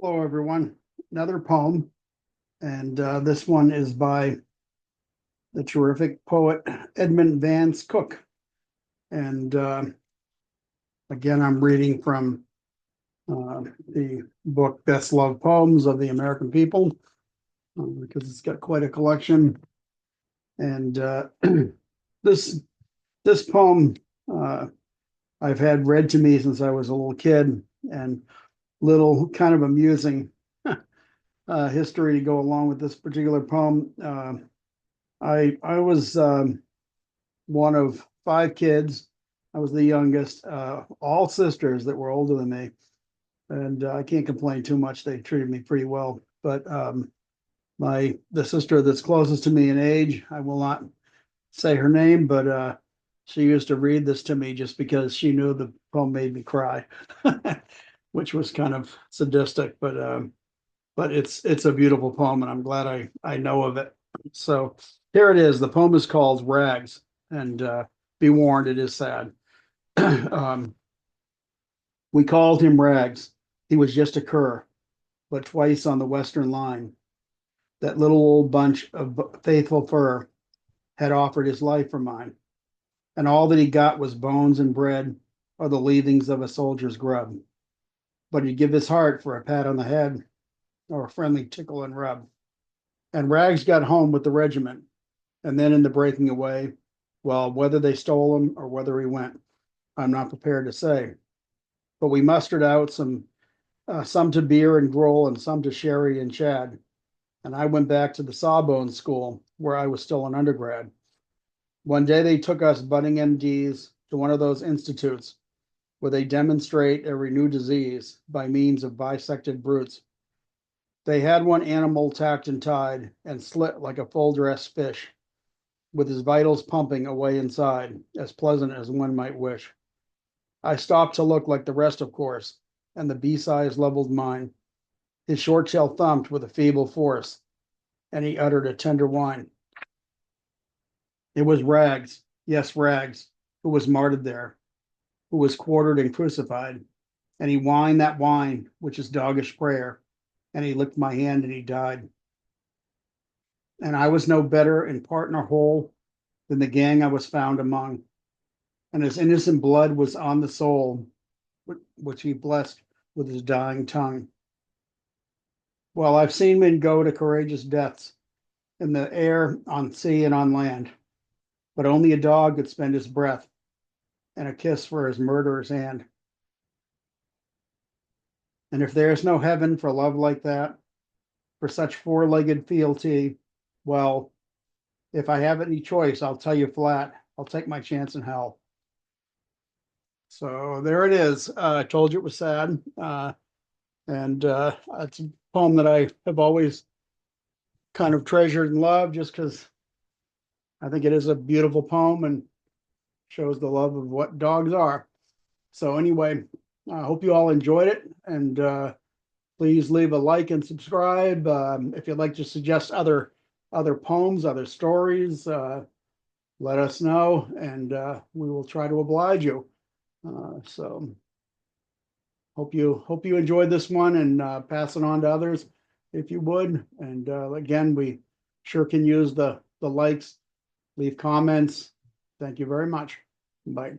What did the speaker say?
Hello, everyone. Another poem, and this one is by the terrific poet Edmund Vance Cooke. And again, I'm reading from the book Best Loved Poems of the American People because it's got quite a collection. And this this poem I've had read to me since I was a little kid, and little kind of amusing history to go along with this particular poem. I was one of five kids. I was the youngest, all sisters that were older than me, and I can't complain too much. They treated me pretty well. But the sister that's closest to me in age, I will not say her name, but she used to read this to me just because she knew the poem made me cry, which was kind of sadistic. But it's a beautiful poem, and I'm glad I know of it. So here it is. The poem is called Rags, and be warned, it is sad. um, we called him Rags. He was just a cur, but twice on the Western line, that little old bunch of faithful fur had offered his life for mine, and all that he got was bones and bread, or the leavings of a soldier's grub. But he'd give his heart for a pat on the head or a friendly tickle and rub. And Rags got home with the regiment, and then in the breaking away, well, whether they stole him or whether he went, I'm not prepared to say. But we mustered out some to beer and gruel and some to sherry and shad. And I went back to the Sawbones School where I was still an undergrad. One day they took us budding MDs to one of those institutes where they demonstrate every new disease by means of bisected brutes. They had one animal tacked and tied and slit like a full dressed fish, with his vitals pumping away inside, as pleasant as one might wish. I stopped to look like the rest, of course, and the B-size leveled mine. His short shell thumped with a feeble force, and he uttered a tender whine. It was Rags, yes, Rags, who was martyred there, who was quartered and crucified, and he whined that whine, which is doggish prayer, and he licked my hand and he died. And I was no better in part nor whole than the gang I was found among, and his innocent blood was on the soul, which he blessed with his dying tongue. Well, I've seen men go to courageous deaths in the air, on sea, and on land, but only a dog could spend his breath and a kiss for his murderer's hand. And if there is no heaven for love like that, for such four-legged fealty, well, if I have any choice, I'll tell you flat, I'll take my chance in hell. So there it is. I told you it was sad. And it's a poem that I have always kind of treasured and loved just because I think it is a beautiful poem and shows the love of what dogs are. So anyway, I hope you all enjoyed it, and please leave a like and subscribe. If you'd like to suggest other poems, other stories, let us know, and we will try to oblige you. So hope you enjoyed this one, and pass it on to others if you would. And again, we sure can use the likes, leave comments. Thank you very much. Bye.